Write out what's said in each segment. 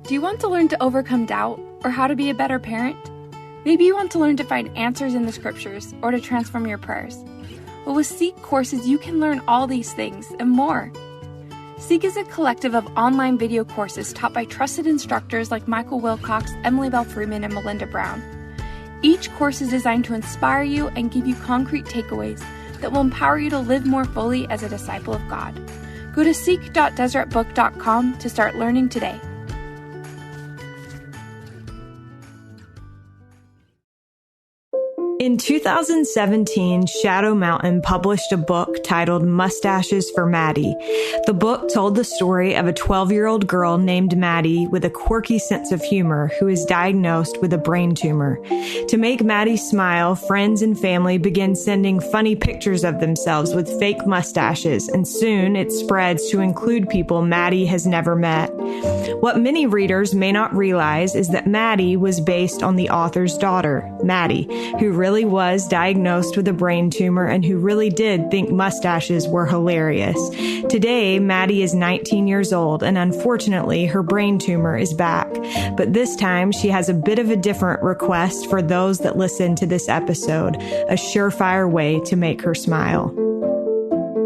Do you want to learn to overcome doubt or how to be a better parent? Maybe you want to learn to find answers in the scriptures or to transform your prayers. Well, with Seek courses, you can learn all these things and more. Seek is a collective of online video courses taught by trusted instructors like Michael Wilcox, Emily Bell Freeman, and Melinda Brown. Each course is designed to inspire you and give you concrete takeaways that will empower you to live more fully as a disciple of God. Go to seek.deseretbook.com to start learning today. In 2017, Shadow Mountain published a book titled Mustaches for Maddie. The book told the story of a 12-year-old girl named Maddie with a quirky sense of humor who is diagnosed with a brain tumor. To make Maddie smile, friends and family begin sending funny pictures of themselves with fake mustaches, and soon it spreads to include people Maddie has never met. What many readers may not realize is that Maddie was based on the author's daughter, Maddie, who really was diagnosed with a brain tumor and who really did think mustaches were hilarious. Today, Maddie is 19 years old, and unfortunately, her brain tumor is back. But this time, she has a bit of a different request for those that listen to this episode, a surefire way to make her smile.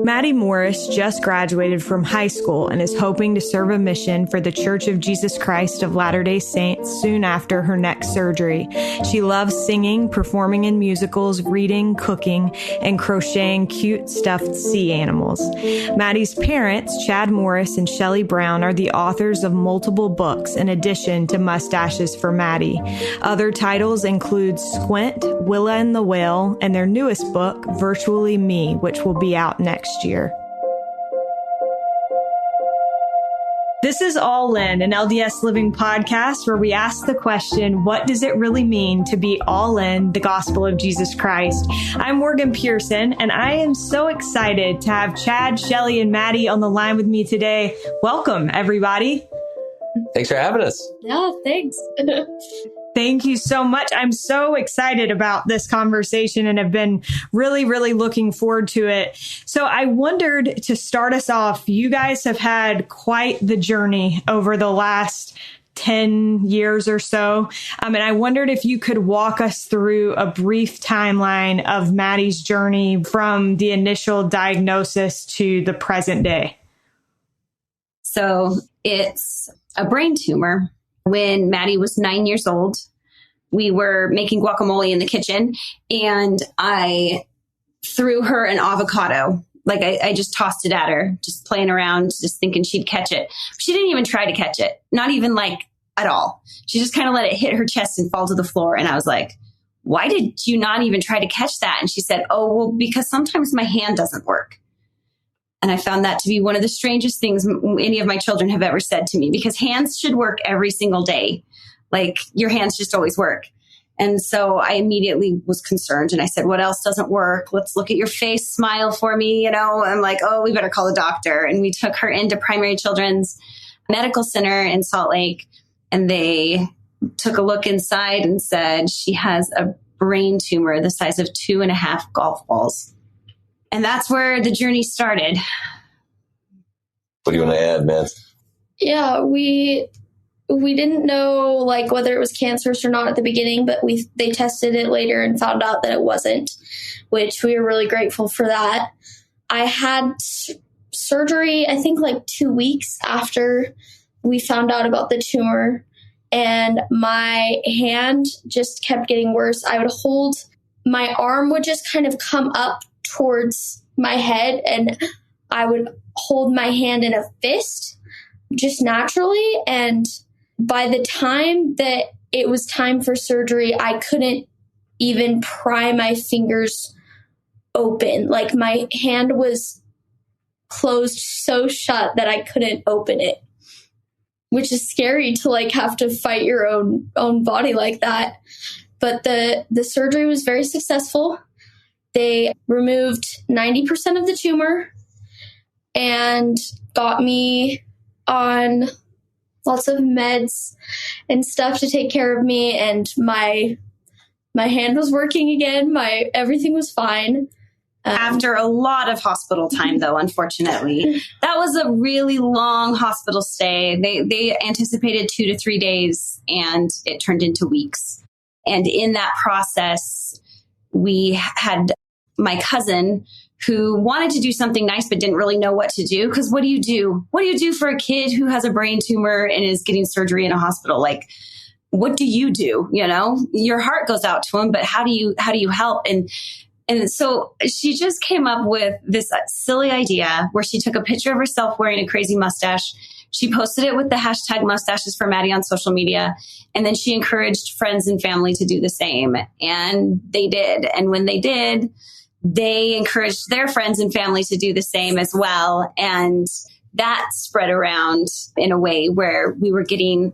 Maddie Morris just graduated from high school and is hoping to serve a mission for the Church of Jesus Christ of Latter-day Saints soon after her neck surgery. She loves singing, performing in musicals, reading, cooking, and crocheting cute stuffed sea animals. Maddie's parents, Chad Morris and Shelley Brown, are the authors of multiple books in addition to Mustaches for Maddie. Other titles include Squint, Willa and the Whale, and their newest book, Virtually Me, which will be out next year. This is All In, an LDS Living podcast where we ask the question, what does it really mean to be all in the gospel of Jesus Christ? I'm Morgan Pearson, and I am so excited to have Chad, Shelley, and Maddie on the line with me today. Welcome, everybody. Thanks for having us. Yeah, thanks. Thank you so much. I'm so excited about this conversation and have been really, really looking forward to it. So I wondered, to start us off, you guys have had quite the journey over the last 10 years or so. And I wondered if you could walk us through a brief timeline of Maddie's journey from the initial diagnosis to the present day. So it's a brain tumor. When Maddie was 9 years old, we were making guacamole in the kitchen and I threw her an avocado. Like I just tossed it at her, just playing around, just thinking she'd catch it. She didn't even try to catch it. Not even like at all. She just kind of let it hit her chest and fall to the floor. And I was like, why did you not even try to catch that? And she said, oh, well, because sometimes my hand doesn't work. And I found that to be one of the strangest things any of my children have ever said to me, because hands should work every single day. Like your hands just always work. And so I immediately was concerned and I said, what else doesn't work? Let's look at your face, smile for me. I'm like, oh, we better call a doctor. And we took her into Primary Children's Medical Center in Salt Lake. And they took a look inside and said she has a brain tumor the size of 2.5 golf balls. And that's where the journey started. What do you want to add, man? Yeah, we didn't know like whether it was cancerous or not at the beginning, but they tested it later and found out that it wasn't, which we were really grateful for that. I had surgery, I think like 2 weeks after we found out about the tumor, and my hand just kept getting worse. My arm would just kind of come up towards my head and I would hold my hand in a fist just naturally. And by the time that it was time for surgery, I couldn't even pry my fingers open. Like my hand was closed so shut that I couldn't open it, which is scary to like have to fight your own body like that. But the surgery was very successful. They removed 90% of the tumor and got me on lots of meds and stuff to take care of me. And my hand was working again. Everything was fine. After a lot of hospital time, though, unfortunately. That was a really long hospital stay. They anticipated 2 to 3 days, and it turned into weeks. And in that process, we had my cousin who wanted to do something nice but didn't really know what to do. Because what do you do? What do you do for a kid who has a brain tumor and is getting surgery in a hospital? Like, what do? You know, your heart goes out to him, but how do you help? And so she just came up with this silly idea where she took a picture of herself wearing a crazy mustache. She posted it with the hashtag Mustaches for Maddie on social media. And then she encouraged friends and family to do the same. And they did. And when they did, they encouraged their friends and family to do the same as well. And that spread around in a way where we were getting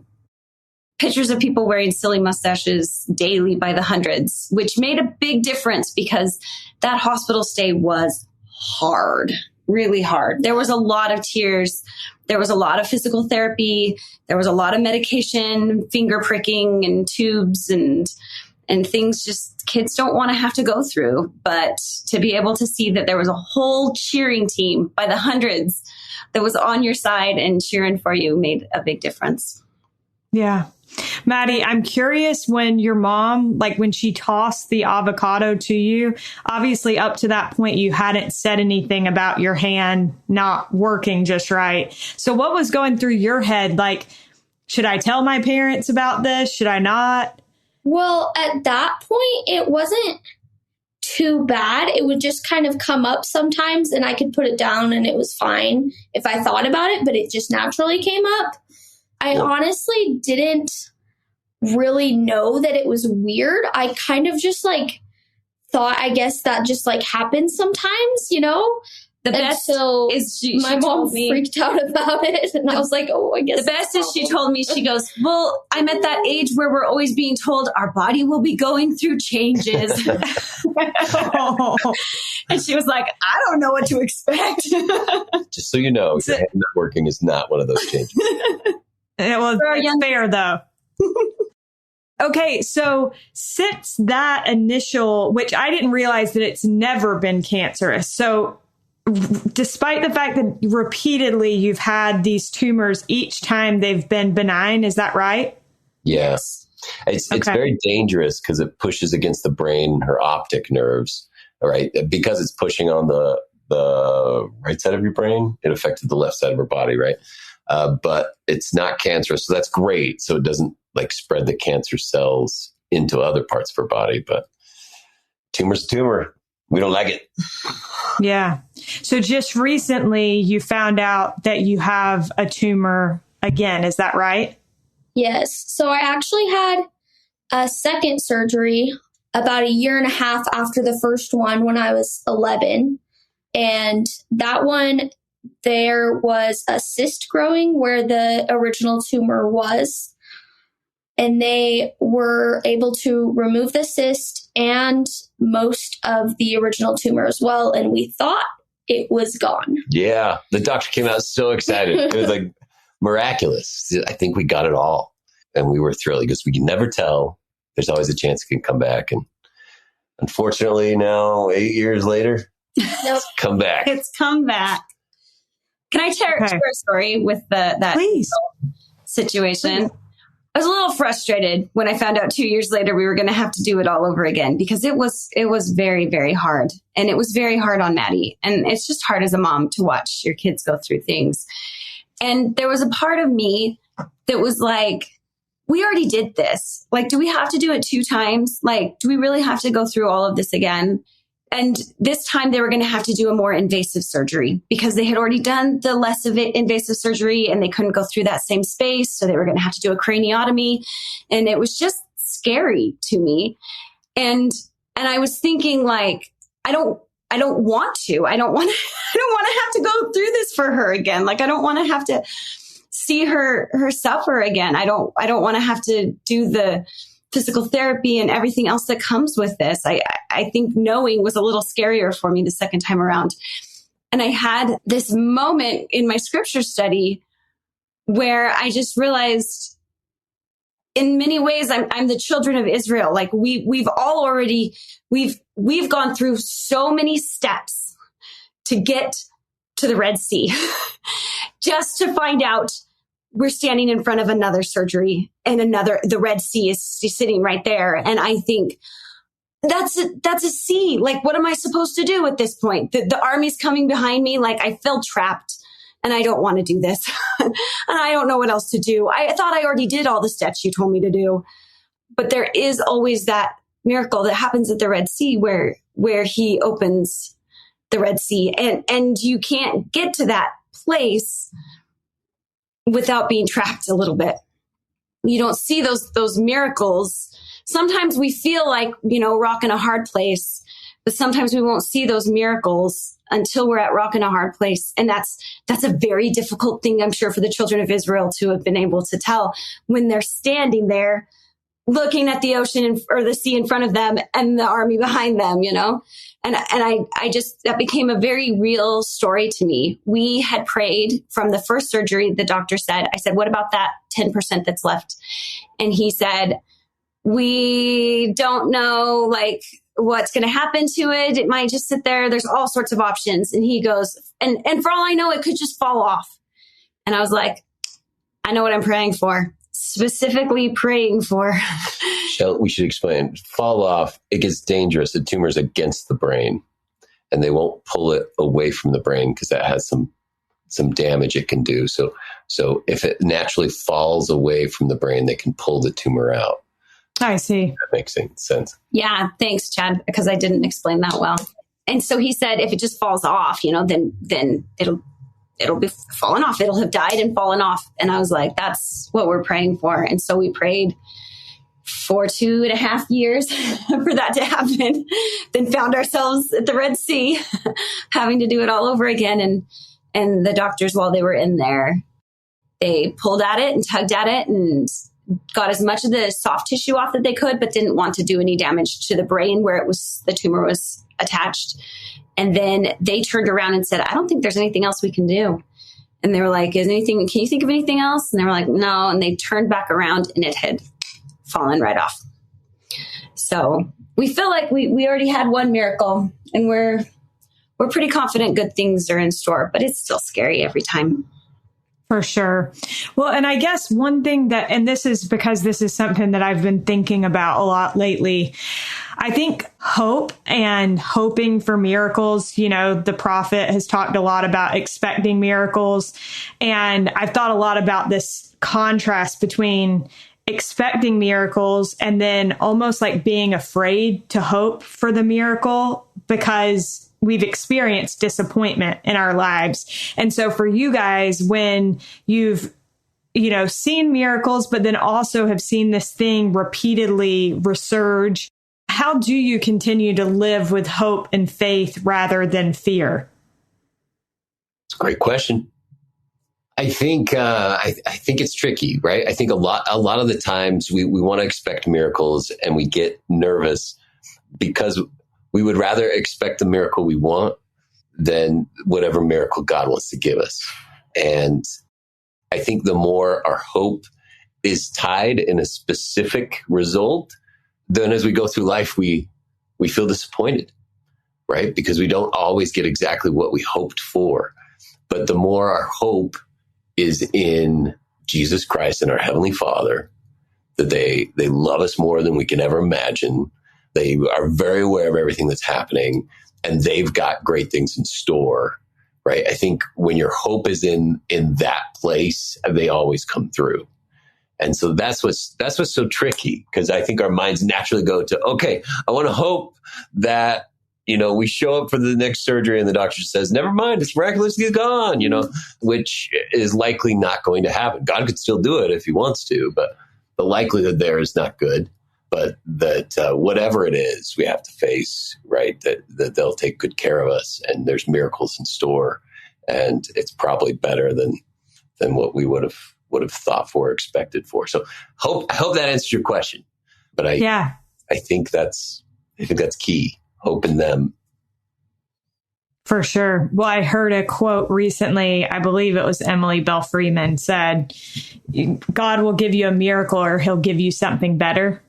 pictures of people wearing silly mustaches daily by the hundreds, which made a big difference because that hospital stay was hard, really hard. There was a lot of tears. There was a lot of physical therapy. There was a lot of medication, finger pricking and tubes and things just kids don't want to have to go through. But to be able to see that there was a whole cheering team by the hundreds that was on your side and cheering for you made a big difference. Yeah. Maddie, I'm curious when your mom, like when she tossed the avocado to you, obviously up to that point, you hadn't said anything about your hand not working just right. So what was going through your head? Like, should I tell my parents about this? Should I not? Well, at that point, it wasn't too bad. It would just kind of come up sometimes and I could put it down and it was fine if I thought about it, but it just naturally came up. I honestly didn't really know that it was weird. I kind of just like thought, I guess that just like happens sometimes, you know? The best is my mom freaked out about it. And I was like, oh, I guess. The best is she told me, she goes, well, I'm at that age where we're always being told our body will be going through changes. And she was like, I don't know what to expect. Just so you know, your hand not working is not one of those changes. Well, it's fair though. Okay, so since that initial, which I didn't realize that it's never been cancerous. So despite the fact that repeatedly you've had these tumors each time they've been benign, is that right? Yes. It's very dangerous because it pushes against the brain, her optic nerves, right? Because it's pushing on the right side of your brain, it affected the left side of her body, right? But it's not cancerous, so that's great. So it doesn't like spread the cancer cells into other parts of her body. But tumor's a tumor. We don't like it. Yeah. So just recently you found out that you have a tumor again. Is that right? Yes. So I actually had a second surgery about 1.5 years after the first one when I was 11. And that one, there was a cyst growing where the original tumor was. And they were able to remove the cyst and most of the original tumor as well. And we thought it was gone. Yeah. The doctor came out so excited. It was like miraculous. I think we got it all. And we were thrilled because we can never tell. There's always a chance it can come back. And unfortunately now, 8 years later, it's come back. It's come back. Can I share a story with that Please. situation? Please. I was a little frustrated when I found out 2 years later we were going to have to do it all over again because it was very, very hard. And it was very hard on Maddie. And it's just hard as a mom to watch your kids go through things. And there was a part of me that was like, we already did this. Like, do we have to do it 2 times? Like, do we really have to go through all of this again? And this time they were going to have to do a more invasive surgery because they had already done the less invasive surgery and they couldn't go through that same space. So they were going to have to do a craniotomy. And it was just scary to me. And I was thinking like, I don't want to. I don't want to have to go through this for her again. Like, I don't want to have to see her suffer again. I don't want to have to do the physical therapy and everything else that comes with this. I think knowing was a little scarier for me the second time around. And I had this moment in my scripture study where I just realized in many ways, I'm the children of Israel. Like we've all already, we've gone through so many steps to get to the Red Sea just to find out we're standing in front of another surgery and the Red Sea is sitting right there. And I think that's a sea. Like, what am I supposed to do at this point? The army's coming behind me. Like, I feel trapped and I don't want to do this. And I don't know what else to do. I thought I already did all the steps you told me to do. But there is always that miracle that happens at the Red Sea where he opens the Red Sea. And you can't get to that place without being trapped a little bit. You don't see those miracles. Sometimes we feel like, rock in a hard place, but sometimes we won't see those miracles until we're at rock in a hard place. And that's a very difficult thing, I'm sure, for the children of Israel to have been able to tell when they're standing there looking at the ocean or the sea in front of them and the army behind them, And I just, that became a very real story to me. We had prayed from the first surgery. The doctor said, I said, what about that 10% that's left? And he said, we don't know, what's going to happen to it. It might just sit there. There's all sorts of options. And he goes, and for all I know, it could just fall off. And I was like, I know what I'm praying for. Specifically praying for. Shell, we should explain. Fall off, it gets dangerous. The tumor's against the brain, and they won't pull it away from the brain because that has some damage it can do. So if it naturally falls away from the brain, they can pull the tumor out. I see. That makes sense. Yeah, thanks, Chad, because I didn't explain that well. And so he said, if it just falls off, then it'll be fallen off. It'll have died and fallen off. And I was like, that's what we're praying for. And so we prayed for 2.5 years for that to happen, then found ourselves at the Red Sea, having to do it all over again. And the doctors, while they were in there, they pulled at it and tugged at it and got as much of the soft tissue off that they could, but didn't want to do any damage to the brain where the tumor was attached. And then they turned around and said, I don't think there's anything else we can do. And they were like, can you think of anything else? And they were like, no. And they turned back around and it had fallen right off. So we feel like we already had one miracle, and we're pretty confident good things are in store, but it's still scary every time. For sure. Well, and I guess one thing and this is because this is something that I've been thinking about a lot lately. I think hope and hoping for miracles, the prophet has talked a lot about expecting miracles. And I've thought a lot about this contrast between expecting miracles and then almost like being afraid to hope for the miracle because we've experienced disappointment in our lives. And so for you guys, when you've, seen miracles, but then also have seen this thing repeatedly resurge, how do you continue to live with hope and faith rather than fear? It's a great question. I think I think it's tricky, right? I think a lot of the times we want to expect miracles and we get nervous because we would rather expect the miracle we want than whatever miracle God wants to give us. And I think the more our hope is tied in a specific result, then as we go through life, we feel disappointed, right? Because we don't always get exactly what we hoped for. But the more our hope is in Jesus Christ and our Heavenly Father, that they love us more than we can ever imagine. They are very aware of everything that's happening, and they've got great things in store, right? I think when your hope is in that place, they always come through. And so that's what's so tricky, because I think our minds naturally go to, okay, I want to hope that, we show up for the next surgery and the doctor says, never mind, it's miraculously gone, which is likely not going to happen. God could still do it if he wants to, but the likelihood there is not good. But that whatever it is we have to face, right, that they'll take good care of us and there's miracles in store. And it's probably better than what we would have thought for or expected for. So I hope that answers your question. But I think that's key. Hope in them. For sure. Well, I heard a quote recently, I believe it was Emily Bell Freeman said, God will give you a miracle or he'll give you something better.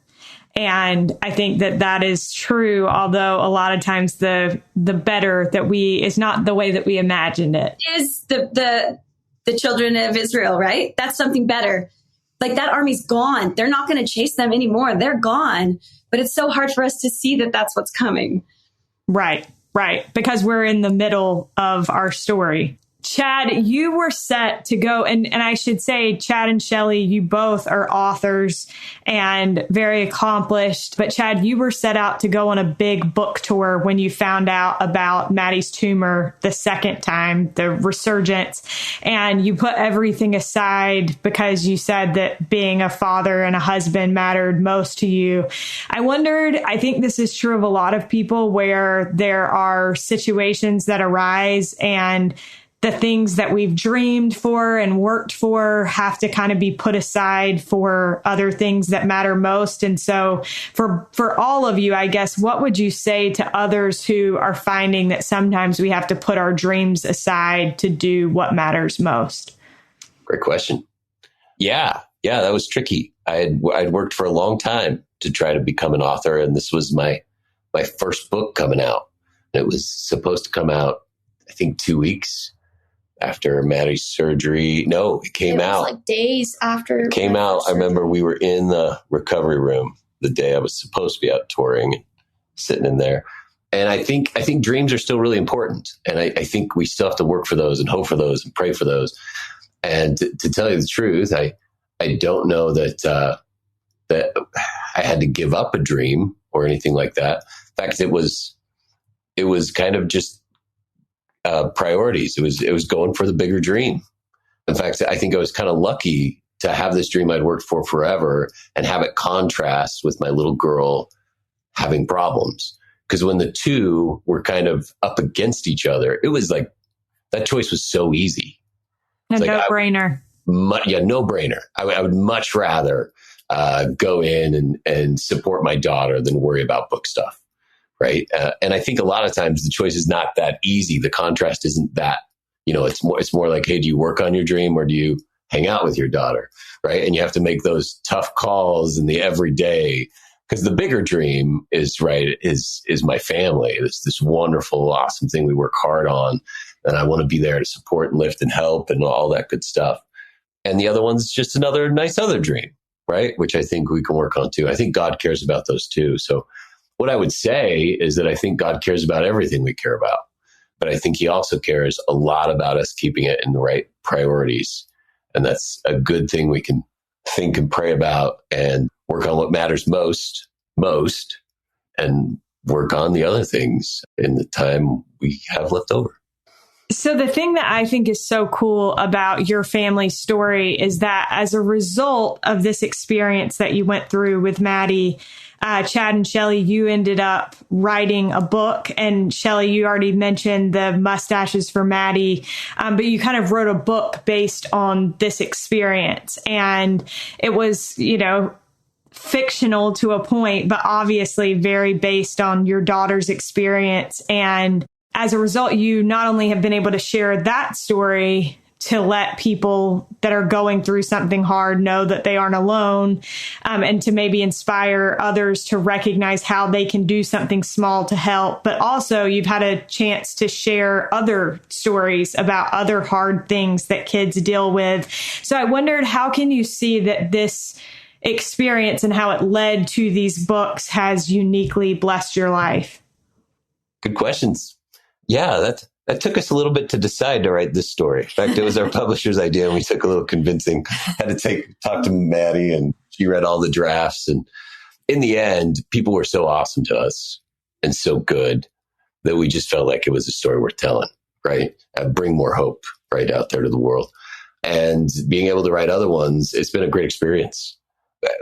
And I think that that is true, although a lot of times the better that is not the way that we imagined it. Is the children of Israel, right? That's something better. Like that army's gone. They're not going to chase them anymore. They're gone. But it's so hard for us to see that that's what's coming. Right. Because we're in the middle of our story. Chad, you were set to go, and I should say, Chad and Shelley, you both are authors and very accomplished. But Chad, you were set out to go on a big book tour when you found out about Maddie's tumor the second time, the resurgence, and you put everything aside because you said that being a father and a husband mattered most to you. I think this is true of a lot of people where there are situations that arise and the things that we've dreamed for and worked for have to kind of be put aside for other things that matter most. And so for all of you, I guess, what would you say to others who are finding that sometimes we have to put our dreams aside to do what matters most? Great question. Yeah, that was tricky. I'd worked for a long time to try to become an author. And this was my first book coming out. It was supposed to come out, I think, 2 weeks after Maddie's surgery. No, it came out like days after. It came out. I remember we were in the recovery room the day I was supposed to be out touring, sitting in there. And I think dreams are still really important. And I think we still have to work for those and hope for those and pray for those. And to tell you the truth, I don't know that I had to give up a dream or anything like that. In fact, it was kind of just priorities. It was going for the bigger dream. In fact, I think I was kind of lucky to have this dream I'd worked for forever and have it contrast with my little girl having problems. Because when the two were kind of up against each other, it was like that choice was so easy. A no-brainer. No-brainer. I would much rather go in and support my daughter than worry about book stuff. Right. And I think a lot of times the choice is not that easy. The contrast isn't that, it's more like, hey, do you work on your dream or do you hang out with your daughter? Right. And you have to make those tough calls in the everyday, because the bigger dream is my family. It's this wonderful, awesome thing we work hard on. And I want to be there to support and lift and help and all that good stuff. And the other one's just another nice other dream. Right. Which I think we can work on too. I think God cares about those too. So what I would say is that I think God cares about everything we care about, but I think he also cares a lot about us keeping it in the right priorities. And that's a good thing we can think and pray about and work on what matters most, and work on the other things in the time we have left over. So the thing that I think is so cool about your family story is that as a result of this experience that you went through with Maddie, Chad and Shelley, you ended up writing a book. And Shelley, you already mentioned the Mustaches for Maddie, but you kind of wrote a book based on this experience. And it was, fictional to a point, but obviously very based on your daughter's experience. And as a result, you not only have been able to share that story to let people that are going through something hard know that they aren't alone, and to maybe inspire others to recognize how they can do something small to help. But also you've had a chance to share other stories about other hard things that kids deal with. So I wondered, how can you see that this experience and how it led to these books has uniquely blessed your life? Good questions. Yeah, that took us a little bit to decide to write this story. In fact, it was our publisher's idea, and we took a little convincing. Had to talk to Maddie, and she read all the drafts. And in the end, people were so awesome to us and so good that we just felt like it was a story worth telling, right? Bring more hope right out there to the world. And being able to write other ones, it's been a great experience.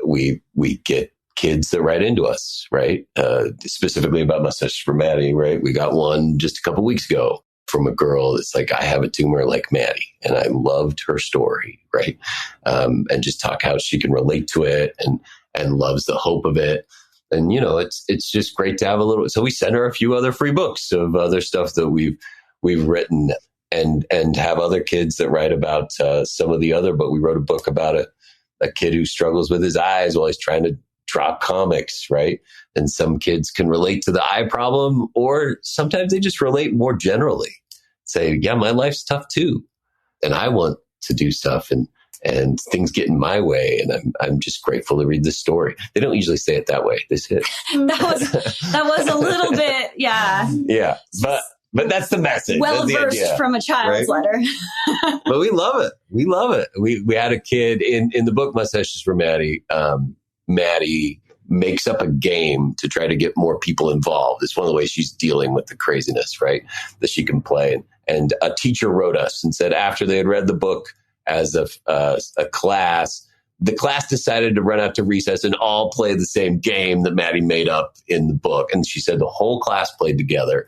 We get kids that write into us, right? Specifically about Mustaches for Maddie, right? We got one just a couple weeks ago from a girl that's like, I have a tumor like Maddie, and I loved her story, right? And just talk how she can relate to it and loves the hope of it. And, it's just great to have a little, so we sent her a few other free books of other stuff that we've we've written, and have other kids that write about some of the other. But we wrote a book about a kid who struggles with his eyes while he's trying to draw comics, right? And some kids can relate to the eye problem, or sometimes they just relate more generally. Say, yeah, my life's tough too, and I want to do stuff, and things get in my way, and I'm just grateful to read this story. They don't usually say it that way. They say it. that was a little bit, yeah. Yeah, but that's the message. Well versed from a child's letter. But we love it. We love it. We had a kid in the book Mustaches for Maddie. Maddie makes up a game to try to get more people involved. It's one of the ways she's dealing with the craziness, right? That she can play. And a teacher wrote us and said after they had read the book as a class, the class decided to run out to recess and all play the same game that Maddie made up in the book. And she said the whole class played together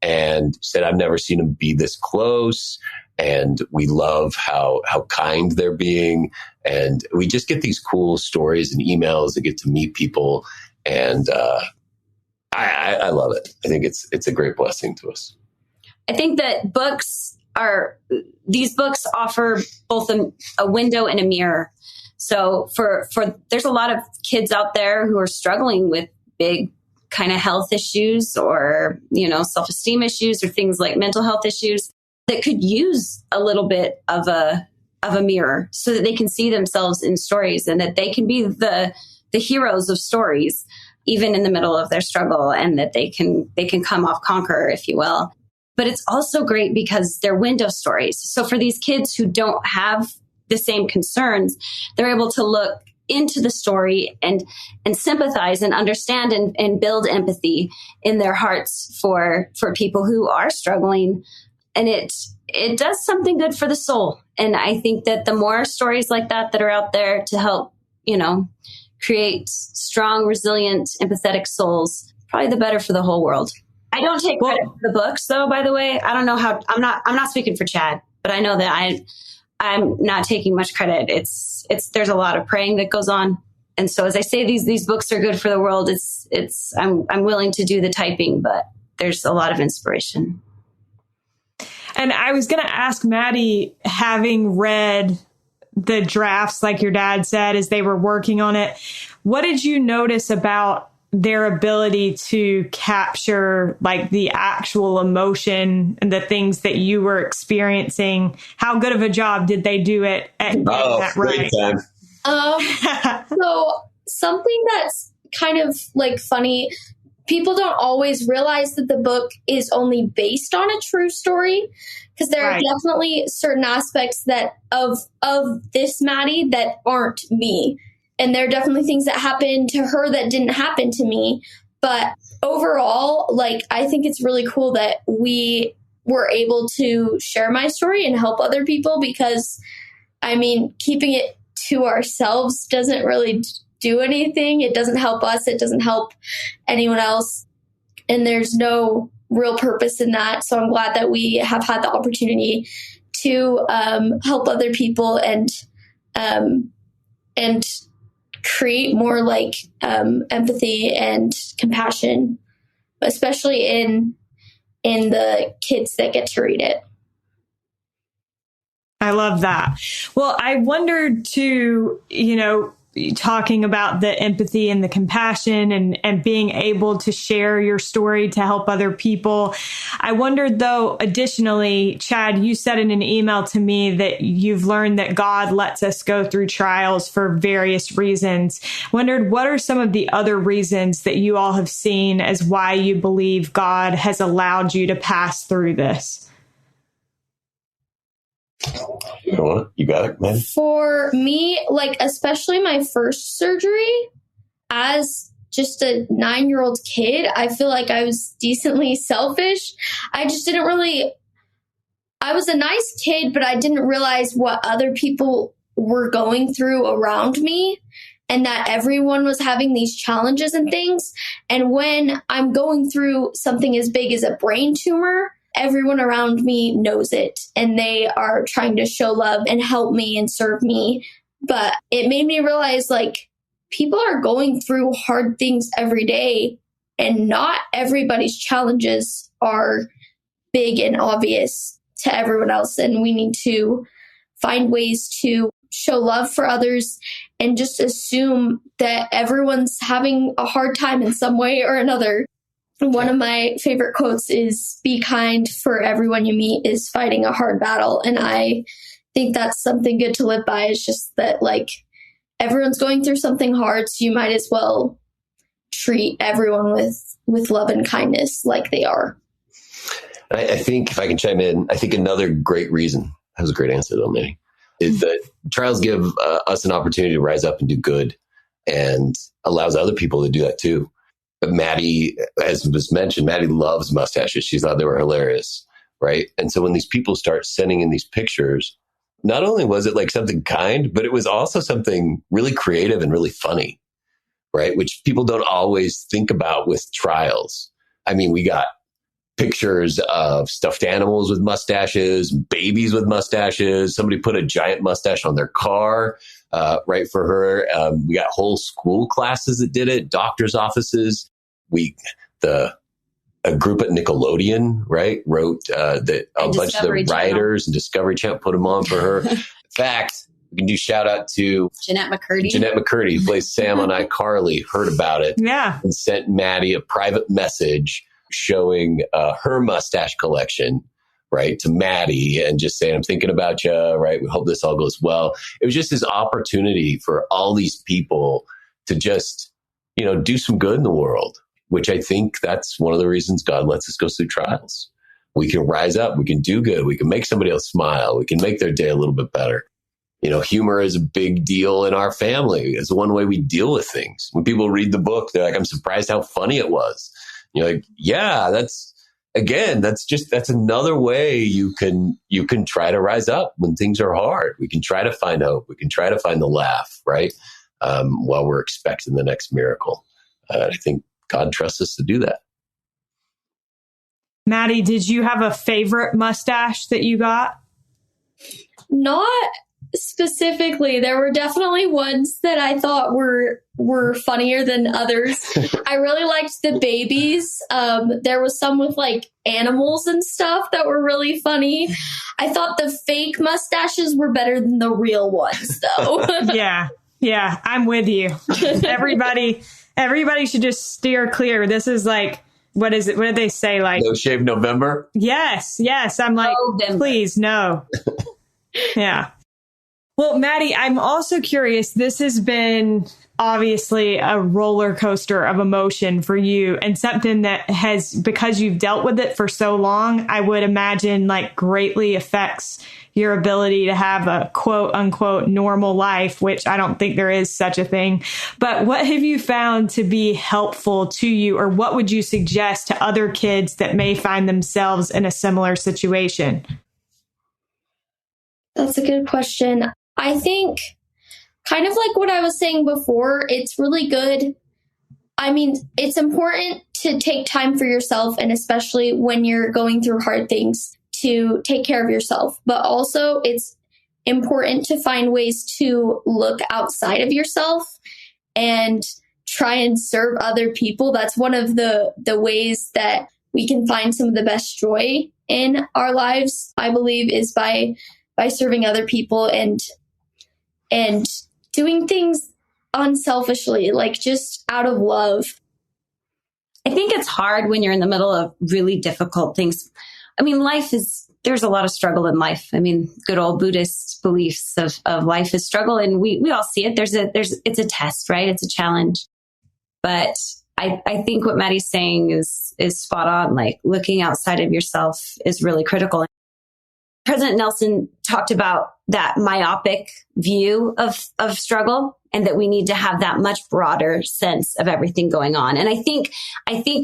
and said, I've never seen them be this close. And we love how kind they're being. And we just get these cool stories and emails that get to meet people. And I love it. I think it's a great blessing to us. I think that these books offer both a window and a mirror. So for there's a lot of kids out there who are struggling with big kind of health issues or, self-esteem issues or things like mental health issues that could use a little bit of a mirror so that they can see themselves in stories and that they can be the heroes of stories, even in the middle of their struggle, and that they can come off conqueror, if you will. But it's also great because they're window stories. So for these kids who don't have the same concerns, they're able to look into the story and sympathize and understand and build empathy in their hearts for people who are struggling. And it does something good for the soul. And I think that the more stories like that are out there to help, create strong, resilient, empathetic souls, probably the better for the whole world. I don't take credit for the books, though, by the way. I don't know how, I'm not speaking for Chad, but I know that I'm not taking much credit. There's a lot of praying that goes on. And so as I say, these books are good for the world. I'm willing to do the typing, but there's a lot of inspiration. And I was going to ask Maddie, having read the drafts, like your dad said, as they were working on it, what did you notice about their ability to capture like the actual emotion and the things that you were experiencing? How good of a job did they do it at getting that right? So something that's kind of like funny, people don't always realize that the book is only based on a true story, because there are definitely certain aspects that of this Maddie that aren't me. And there are definitely things that happened to her that didn't happen to me. But overall, I think it's really cool that we were able to share my story and help other people, because, keeping it to ourselves doesn't really do anything. It doesn't help us. It doesn't help anyone else. And there's no real purpose in that. So I'm glad that we have had the opportunity to help other people and create more empathy and compassion, especially in the kids that get to read it. I love that. Well, I wondered too, talking about the empathy and the compassion and being able to share your story to help other people. I wondered though, additionally, Chad, you said in an email to me that you've learned that God lets us go through trials for various reasons. Wondered, what are some of the other reasons that you all have seen as why you believe God has allowed you to pass through this? You got it, man. For me, especially my first surgery, as just a 9-year-old kid, I feel like I was decently selfish. I just I was a nice kid, but I didn't realize what other people were going through around me, and that everyone was having these challenges and things. And when I'm going through something as big as a brain tumor, everyone around me knows it, and they are trying to show love and help me and serve me. But it made me realize people are going through hard things every day, and not everybody's challenges are big and obvious to everyone else. And we need to find ways to show love for others and just assume that everyone's having a hard time in some way or another. One of my favorite quotes is, "Be kind, for everyone you meet is fighting a hard battle." And I think that's something good to live by. It's just that, like, everyone's going through something hard, so you might as well treat everyone with love and kindness like they are. I think, if I can chime in, I think another great reason, that was a great answer though, Maddie, is that trials give us an opportunity to rise up and do good, and allows other people to do that too. But Maddie, as was mentioned, Maddie loves mustaches. She thought they were hilarious, right? And so when these people start sending in these pictures, not only was it like something kind, but it was also something really creative and really funny, right? Which people don't always think about with trials. I mean, we got pictures of stuffed animals with mustaches, babies with mustaches. Somebody put a giant mustache on their car, right, for her. We got whole school classes that did it, doctor's offices. A group at Nickelodeon, right, wrote that a bunch of the writers and Discovery Channel put them on for her. In fact, we can do shout out to Jeanette McCurdy. Jeanette McCurdy, who plays Sam on iCarly, heard about it. Yeah. And sent Maddie a private message showing her mustache collection, right, to Maddie, and just saying, "I'm thinking about you, right? We hope this all goes well." It was just this opportunity for all these people to just, do some good in the world, which I think that's one of the reasons God lets us go through trials. We can rise up, we can do good, we can make somebody else smile, we can make their day a little bit better. Humor is a big deal in our family. It's one way we deal with things. When people read the book, they're like, "I'm surprised how funny it was." You're like, yeah, that's another way you can try to rise up when things are hard. We can try to find hope. We can try to find the laugh, right? While we're expecting the next miracle. I think God trusts us to do that. Maddie, did you have a favorite mustache that you got? Not specifically. There were definitely ones that I thought were funnier than others. I really liked the babies. There was some with like animals and stuff that were really funny. I thought the fake mustaches were better than the real ones, though. Yeah, I'm with you. Everybody should just steer clear. This is like, what is it? What did they say? Like, No Shave November? Yes. I'm like, November. Please, no. Yeah. Well, Maddie, I'm also curious. This has been obviously a roller coaster of emotion for you, and something that has, because you've dealt with it for so long, I would imagine like greatly affects your ability to have a quote unquote normal life, which I don't think there is such a thing. But what have you found to be helpful to you, or what would you suggest to other kids that may find themselves in a similar situation? That's a good question. I think, kind of like what I was saying before, it's really good. I mean, it's important to take time for yourself, and especially when you're going through hard things, to take care of yourself. But also, it's important to find ways to look outside of yourself and try and serve other people. That's one of the ways that we can find some of the best joy in our lives, I believe, is by serving other people and doing things unselfishly, like just out of love. I think it's hard when you're in the middle of really difficult things. I mean, there's a lot of struggle in life. I mean, good old Buddhist beliefs of life is struggle, and we all see it. It's a test, right? It's a challenge. But I think what Maddie's saying is spot on. Like, looking outside of yourself is really critical. President Nelson talked about that myopic view of struggle, and that we need to have that much broader sense of everything going on. And I think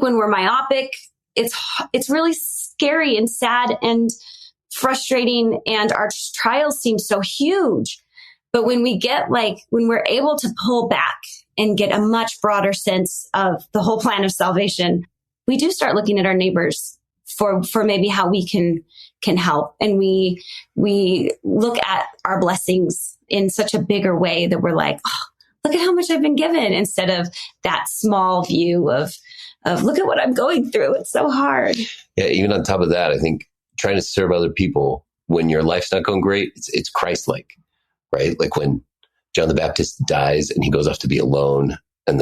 when we're myopic, it's really scary and sad and frustrating, and our trials seem so huge. But when we're able to pull back and get a much broader sense of the whole plan of salvation, we do start looking at our neighbors for maybe how we can help. And we look at our blessings in such a bigger way that we're like, oh, look at how much I've been given, instead of that small view of of look at what I'm going through. It's so hard. Yeah. Even on top of that, I think trying to serve other people when your life's not going great, it's Christ-like, right? Like when John the Baptist dies and he goes off to be alone and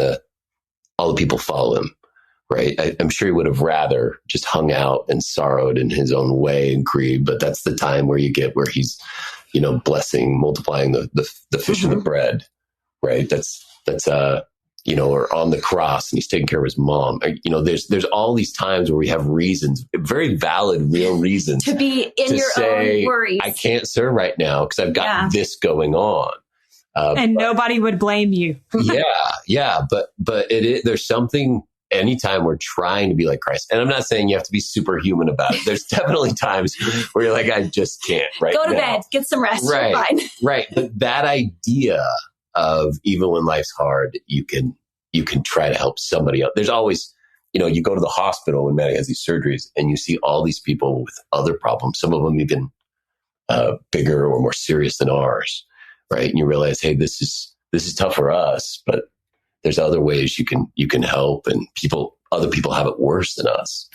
all the people follow him, right? I'm sure he would have rather just hung out and sorrowed in his own way and grieved, but that's the time where he's, blessing, multiplying the fish and the bread, right? That's or on the cross and he's taking care of his mom. There's all these times where we have reasons, very valid, real reasons to be in your own worries. I can't serve right now because I've got this going on. And nobody would blame you. Yeah. But there's something anytime we're trying to be like Christ. And I'm not saying you have to be superhuman about it. There's definitely times where you're like, I just can't right Go to now. bed, get some rest. Right. You're fine. Right. But that idea of even when life's hard, you can try to help somebody else. There's always, you go to the hospital when Maddie has these surgeries and you see all these people with other problems, some of them even bigger or more serious than ours. Right. And you realize, hey, this is tough for us, but there's other ways you can help, and other people have it worse than us.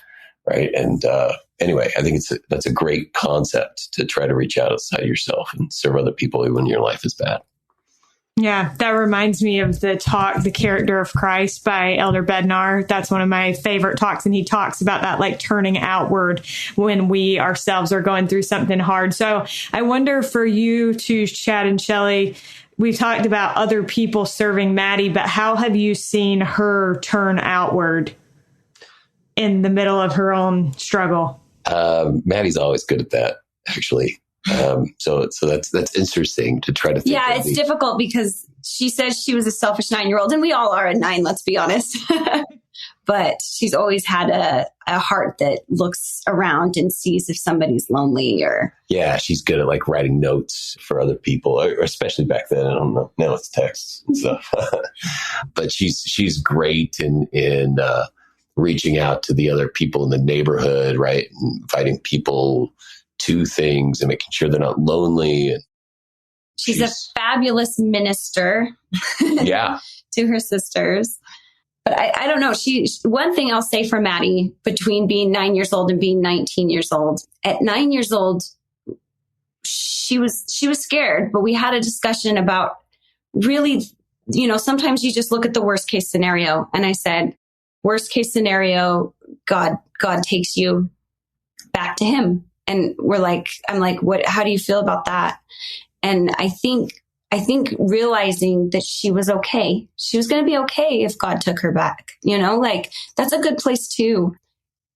Right. And anyway, I think that's a great concept to try to reach out outside yourself and serve other people even when your life is bad. Yeah, that reminds me of the talk, The Character of Christ by Elder Bednar. That's one of my favorite talks. And he talks about that, like turning outward when we ourselves are going through something hard. So I wonder for you two, Chad and Shelley, we've talked about other people serving Maddie, but how have you seen her turn outward in the middle of her own struggle? Maddie's always good at that, actually. So that's interesting to try to think. Yeah, it's difficult because she says she was a selfish 9-year-old, and we all are at 9, let's be honest. But she's always had a heart that looks around and sees if somebody's lonely or. Yeah, she's good at like writing notes for other people, or especially back then. I don't know. Now it's texts and stuff. But she's great in reaching out to the other people in the neighborhood, right? And inviting people to things and making sure they're not lonely. And she's a fabulous minister. Yeah. To her sisters. But I don't know. One thing I'll say for Maddie, between being 9 years old and being 19 years old, at 9 years old, she was scared, but we had a discussion about really, sometimes you just look at the worst case scenario. And I said, worst case scenario, God takes you back to him. And I'm like, what, how do you feel about that? And I think realizing that she was okay, she was going to be okay if God took her back, that's a good place too.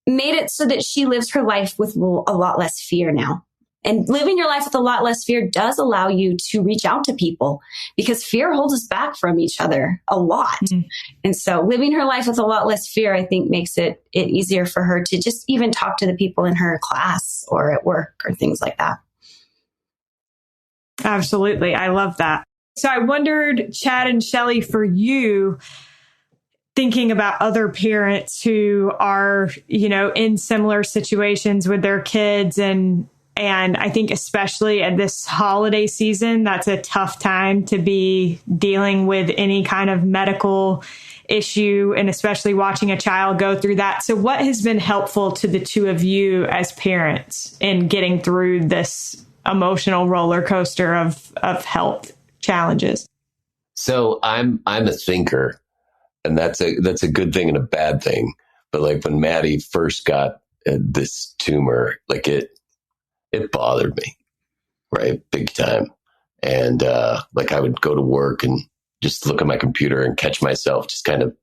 Made it so that she lives her life with a lot less fear now. And living your life with a lot less fear does allow you to reach out to people, because fear holds us back from each other a lot. Mm-hmm. And so living her life with a lot less fear, I think, makes it easier for her to just even talk to the people in her class or at work or things like that. Absolutely. I love that. So I wondered, Chad and Shelley, for you, thinking about other parents who are, in similar situations with their kids, and I think especially at this holiday season, that's a tough time to be dealing with any kind of medical issue, and especially watching a child go through that. So what has been helpful to the two of you as parents in getting through this emotional roller coaster of health challenges? So I'm a thinker, and that's a good thing and a bad thing. But like when Maddie first got this tumor, like it bothered me, right? Big time. And like I would go to work and just look at my computer and catch myself just kind of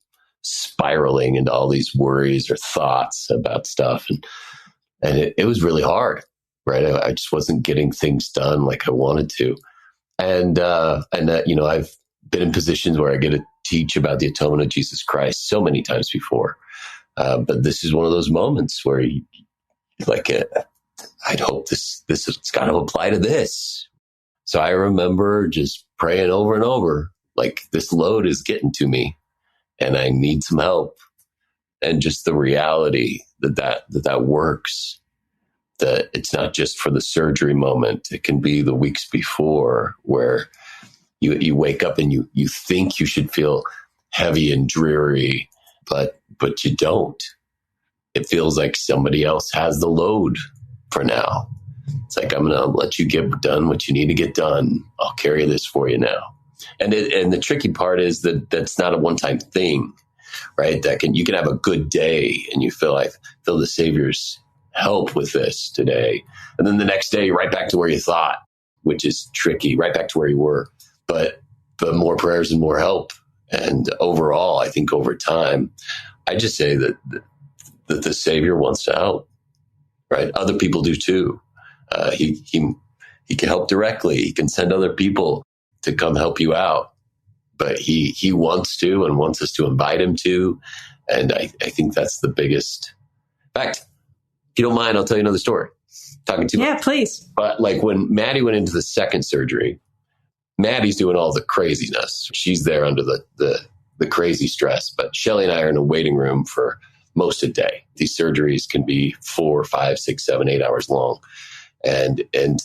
spiraling into all these worries or thoughts about stuff. And it was really hard, right? I just wasn't getting things done like I wanted to. And that, I've been in positions where I get to teach about the atonement of Jesus Christ so many times before. But this is one of those moments where I'd hope this has got to apply to this. So I remember just praying over and over, like this load is getting to me and I need some help. And just the reality that works, that it's not just for the surgery moment. It can be the weeks before where you wake up and you think you should feel heavy and dreary, but but you don't. It feels like somebody else has the load for now. It's like, I'm going to let you get done what you need to get done. I'll carry this for you now. And the tricky part is that that's not a one-time thing, right? You can have a good day and you feel the Savior's help with this today. And then the next day, you're right back to where you thought, which is tricky, right back to where you were. But more prayers and more help. And overall, I think over time, I just say that the Savior wants to help, right? Other people do too. He can help directly. He can send other people to come help you out. But he wants to and wants us to invite him to. And I think that's the biggest. In fact, if you don't mind, I'll tell you another story. Talking too much. Yeah, please. But like when Maddie went into the second surgery, Maddie's doing all the craziness. She's there under the crazy stress. But Shelly and I are in a waiting room for most of the day. These surgeries can be 4, 5, 6, 7, 8 hours long. And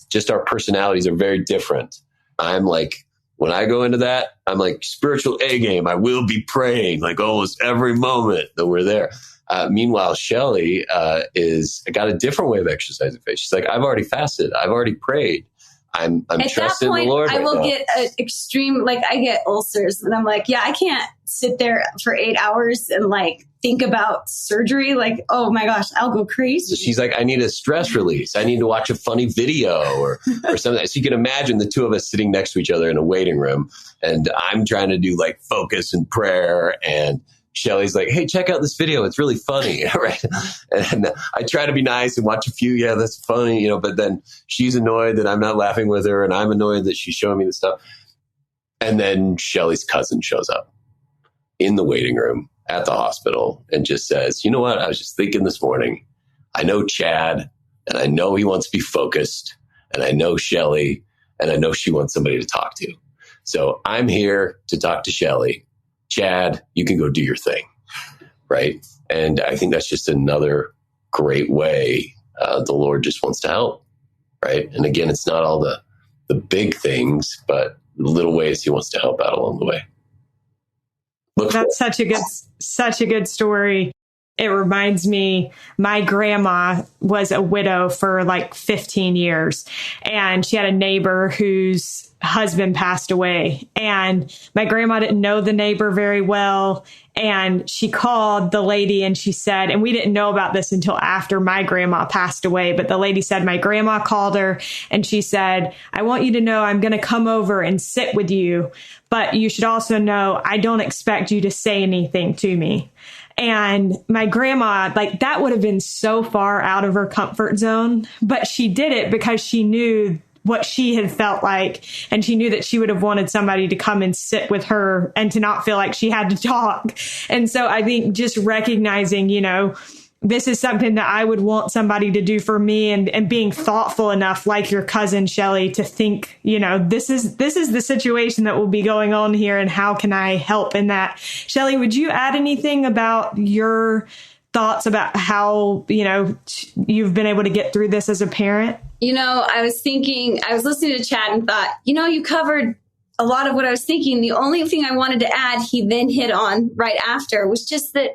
just our personalities are very different. I'm like, when I go into that, I'm like spiritual A game. I will be praying like almost every moment that we're there. Meanwhile, Shelly got a different way of exercising faith. She's like, I've already fasted. I've already prayed. I'm trusting the Lord. I will get extreme, like I get ulcers and I'm like, yeah, I can't sit there for 8 hours and like think about surgery. Like, oh my gosh, I'll go crazy. So she's like, I need a stress release. I need to watch a funny video or something. So you can imagine the two of us sitting next to each other in a waiting room and I'm trying to do like focus and prayer and Shelly's like, hey, check out this video. It's really funny. Right. And I try to be nice and watch a few. Yeah, that's funny. But then she's annoyed that I'm not laughing with her. And I'm annoyed that she's showing me the stuff. And then Shelly's cousin shows up in the waiting room at the hospital and just says, you know what? I was just thinking this morning, I know Chad and I know he wants to be focused and I know Shelly and I know she wants somebody to talk to. So I'm here to talk to Shelly. Chad, you can go do your thing, right? And I think that's just another great way the Lord just wants to help, right? And again, it's not all the big things, but little ways he wants to help out along the way. That's such a good story. It reminds me, my grandma was a widow for like 15 years and she had a neighbor whose husband passed away and my grandma didn't know the neighbor very well. And she called the lady and she said, and we didn't know about this until after my grandma passed away, but the lady said, my grandma called her and she said, I want you to know I'm going to come over and sit with you, but you should also know I don't expect you to say anything to me. And my grandma, like that would have been so far out of her comfort zone, but she did it because she knew what she had felt like. And she knew that she would have wanted somebody to come and sit with her and to not feel like she had to talk. And so I think just recognizing, this is something that I would want somebody to do for me and being thoughtful enough, like your cousin Shelly, to think, this is the situation that will be going on here and how can I help in that? Shelly, would you add anything about your thoughts about how, you've been able to get through this as a parent? I was listening to Chad and thought, you covered a lot of what I was thinking. The only thing I wanted to add, he then hit on right after, was just that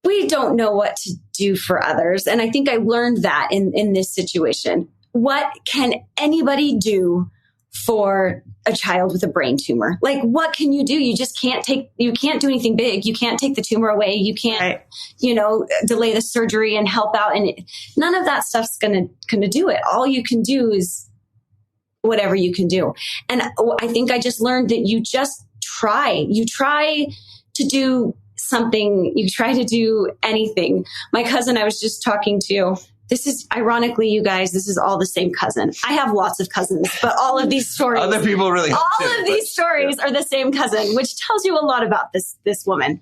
we don't know what to do for others. And I think I learned that in this situation. What can anybody do for a child with a brain tumor? Like, what can you do? You just can't do anything big. You can't take the tumor away. You can't, delay the surgery and help out. And none of that stuff's going to do it. All you can do is whatever you can do. And I think I just learned that you just try. You try to do something. You try to do anything. My cousin I was just talking to, this is ironically, you guys, this is all the same cousin. I have lots of cousins, but all of these stories, other people really all of these stories are the same cousin, which tells you a lot about this woman.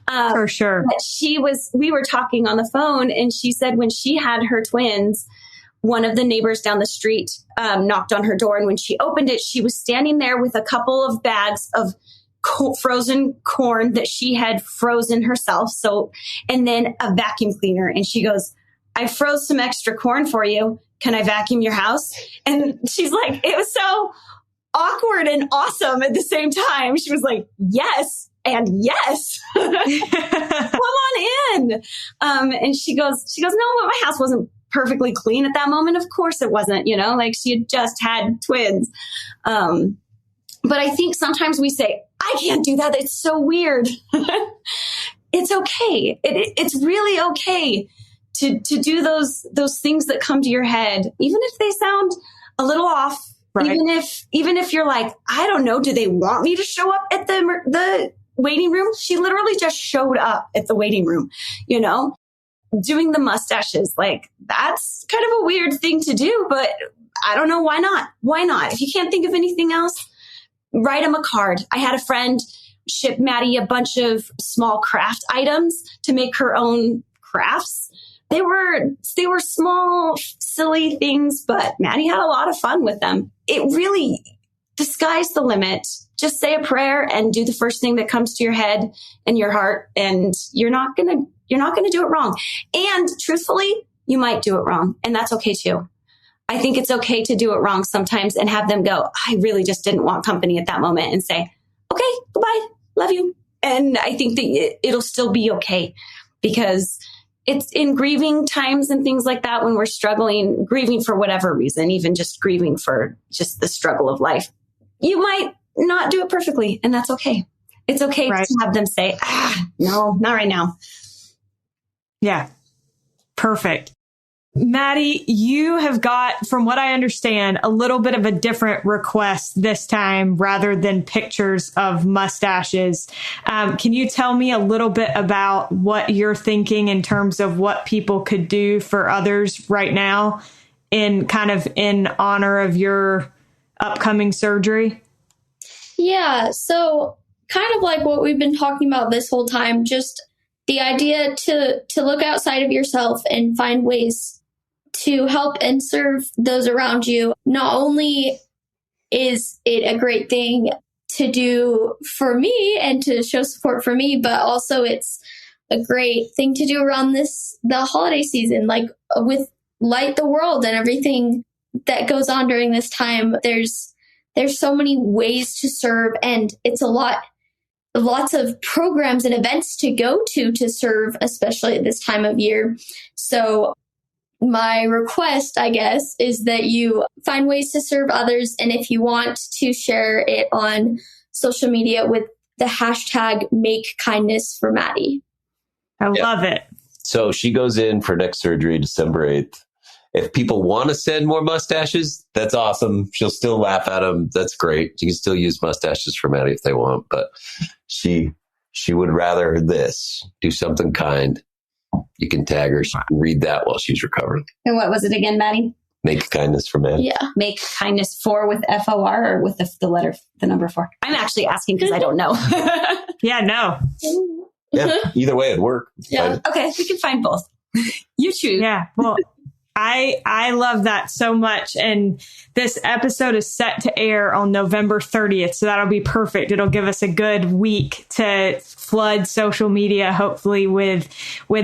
For sure. We were talking on the phone and she said when she had her twins, one of the neighbors down the street knocked on her door. And when she opened it, she was standing there with a couple of bags of frozen corn that she had frozen herself. And then a vacuum cleaner. And she goes, I froze some extra corn for you. Can I vacuum your house? And she's like, it was so awkward and awesome at the same time. She was like, yes. And yes, come on in. And she goes, no, but my house wasn't perfectly clean at that moment. Of course it wasn't, like she had just had twins. But I think sometimes we say, I can't do that. It's so weird. It's okay. It's really okay to do those things that come to your head, even if they sound a little off. Right. Even if you're like, I don't know, do they want me to show up at the waiting room? She literally just showed up at the waiting room, doing the mustaches. Like, that's kind of a weird thing to do, but I don't know. Why not? Why not? If you can't think of anything else, write them a card. I had a friend ship Maddie a bunch of small craft items to make her own crafts. They were small, silly things, but Maddie had a lot of fun with them. It really, the sky's the limit. Just say a prayer and do the first thing that comes to your head and your heart, and you're not gonna do it wrong. And truthfully, you might do it wrong, and that's okay too. I think it's okay to do it wrong sometimes and have them go, I really just didn't want company at that moment, and say, okay, goodbye, love you. And I think that it'll still be okay, because it's in grieving times and things like that, when we're struggling, grieving for whatever reason, even just grieving for just the struggle of life, you might not do it perfectly, and that's okay. It's okay to have them say, no, not right now. Yeah. Perfect. Maddie, you have got, from what I understand, a little bit of a different request this time rather than pictures of mustaches. Can you tell me a little bit about what you're thinking in terms of what people could do for others right now in honor of your upcoming surgery? Yeah. So kind of like what we've been talking about this whole time, just the idea to look outside of yourself and find ways to help and serve those around you. Not only is it a great thing to do for me and to show support for me, but also it's a great thing to do around the holiday season, like with Light the World and everything that goes on during this time. There's so many ways to serve, and it's lots of programs and events to go to serve, especially at this time of year. So my request, I guess, is that you find ways to serve others. And if you want to share it on social media with the hashtag #MakeKindnessForMaddie. I love it. So she goes in for next surgery, December 8th. If people want to send more mustaches, that's awesome. She'll still laugh at them. That's great. You can still use mustaches for Maddie if they want, but she would rather do something kind. You can tag her. She can read that while she's recovering. And what was it again, Maddie? Make kindness for Maddie. Yeah. Make kindness for with FOR, or with the number 4? I'm actually asking because I don't know. Yeah, no. Yeah, either way it'd work. Yeah. Okay, we can find both. You choose. Yeah. Well, I love that so much. And this episode is set to air on November 30th. So that'll be perfect. It'll give us a good week to flood social media, hopefully with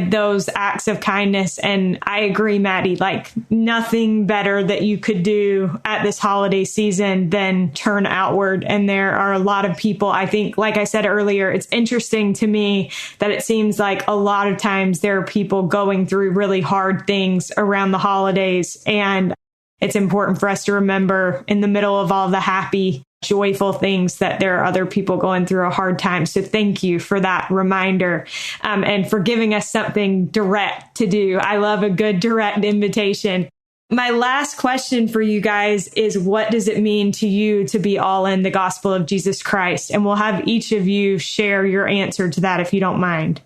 those acts of kindness. And I agree, Maddie, like nothing better that you could do at this holiday season than turn outward. And there are a lot of people, I think, like I said earlier, it's interesting to me that it seems like a lot of times there are people going through really hard things around the holidays. And it's important for us to remember in the middle of all the happy, joyful things that there are other people going through a hard time. So thank you for that reminder, and for giving us something direct to do. I love a good direct invitation. My last question for you guys is, what does it mean to you to be all in the gospel of Jesus Christ? And we'll have each of you share your answer to that if you don't mind.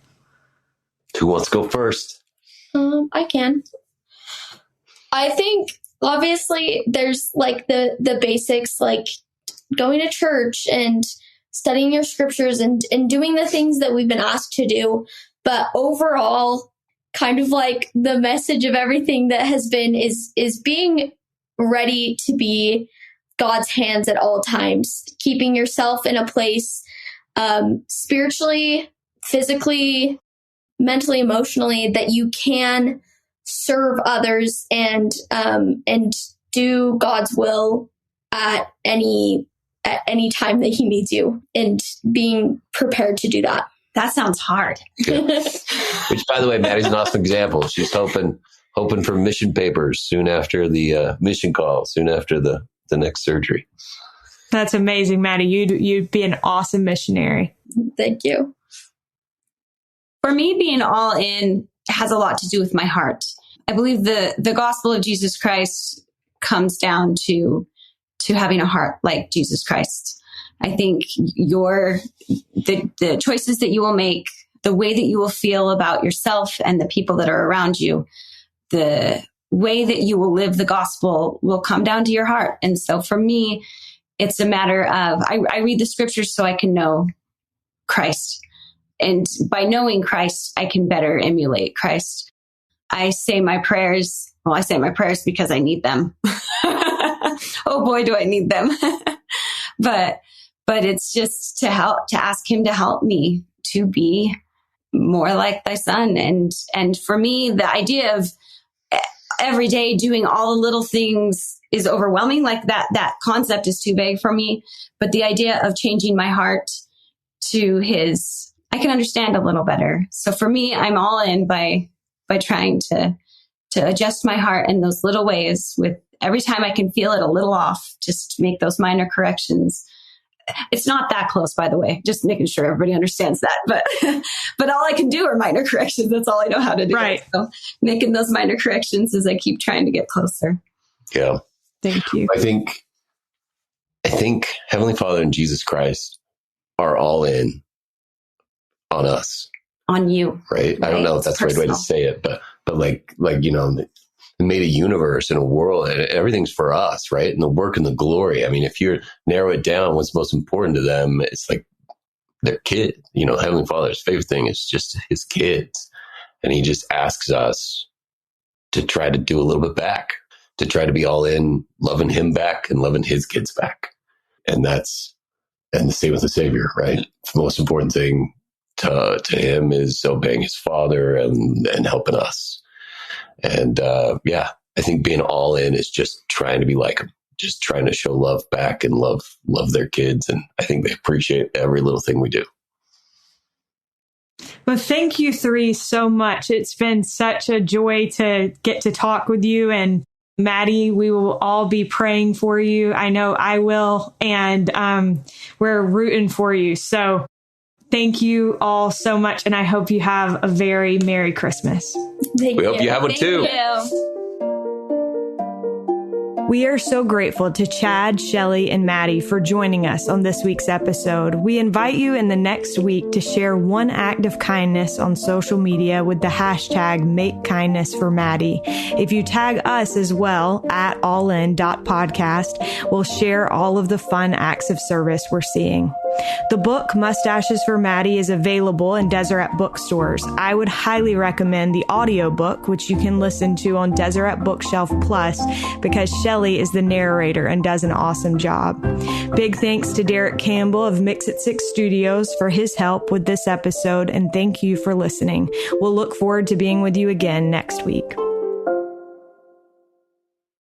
Who wants to go first? I can. I think obviously there's like the basics, like going to church and studying your scriptures and doing the things that we've been asked to do. But overall, kind of like the message of everything that has been is being ready to be God's hands at all times, keeping yourself in a place spiritually, physically, mentally, emotionally, that you can serve others and do God's will at any at any time that he needs you and being prepared to do that. That sounds hard. Which, by the way, Maddie's an awesome example. She's hoping for mission papers soon after the mission call, soon after the next surgery. That's amazing, Maddie. You'd be an awesome missionary. Thank you. For me, being all in has a lot to do with my heart. I believe the gospel of Jesus Christ comes down to having a heart like Jesus Christ. I think the choices that you will make, the way that you will feel about yourself and the people that are around you, the way that you will live the gospel will come down to your heart. And so for me, it's a matter of, I read the scriptures so I can know Christ. And by knowing Christ, I can better emulate Christ. I say my prayers. Well, I say my prayers because I need them. Oh boy, do I need them. But it's just to ask him to help me to be more like thy son. And for me, the idea of every day doing all the little things is overwhelming. Like that concept is too vague for me. But the idea of changing my heart to his, I can understand a little better. So for me, I'm all in by trying to adjust my heart in those little ways. With every time I can feel it a little off, just make those minor corrections. It's not that close, by the way, just making sure everybody understands that. But all I can do are minor corrections. That's all I know how to do. Right. So making those minor corrections as I keep trying to get closer. Yeah. Thank you. I think Heavenly Father and Jesus Christ are all in on us. On you. Right? I don't know if that's the right way to say it, but like, you know, they made a universe and a world and everything's for us, right? And the work and the glory. I mean, if you narrow it down, what's most important to them, it's like their kid. You know, Heavenly Father's favorite thing is just his kids. And he just asks us to try to do a little bit back, to try to be all in, loving him back and loving his kids back. And the same with the Savior, right? The most important thing to him is obeying his Father and helping us. And I think being all in is just trying to be like him, just trying to show love back and love their kids. And I think they appreciate every little thing we do. Well, thank you three so much. It's been such a joy to get to talk with you. And Maddie, we will all be praying for you. I know I will. And we're rooting for you. So thank you all so much. And I hope you have a very Merry Christmas. We hope you have one too. Thank you. We are so grateful to Chad, Shelley, and Maddie for joining us on this week's episode. We invite you in the next week to share one act of kindness on social media with the hashtag #MakeKindnessForMaddie. If you tag us as well at allin.podcast, we'll share all of the fun acts of service we're seeing. The book Mustaches for Maddie is available in Deseret bookstores. I would highly recommend the audiobook, which you can listen to on Deseret Bookshelf Plus, because Shelley is the narrator and does an awesome job. Big thanks to Derek Campbell of Mix It 6 Studios for his help with this episode, and thank you for listening. We'll look forward to being with you again next week.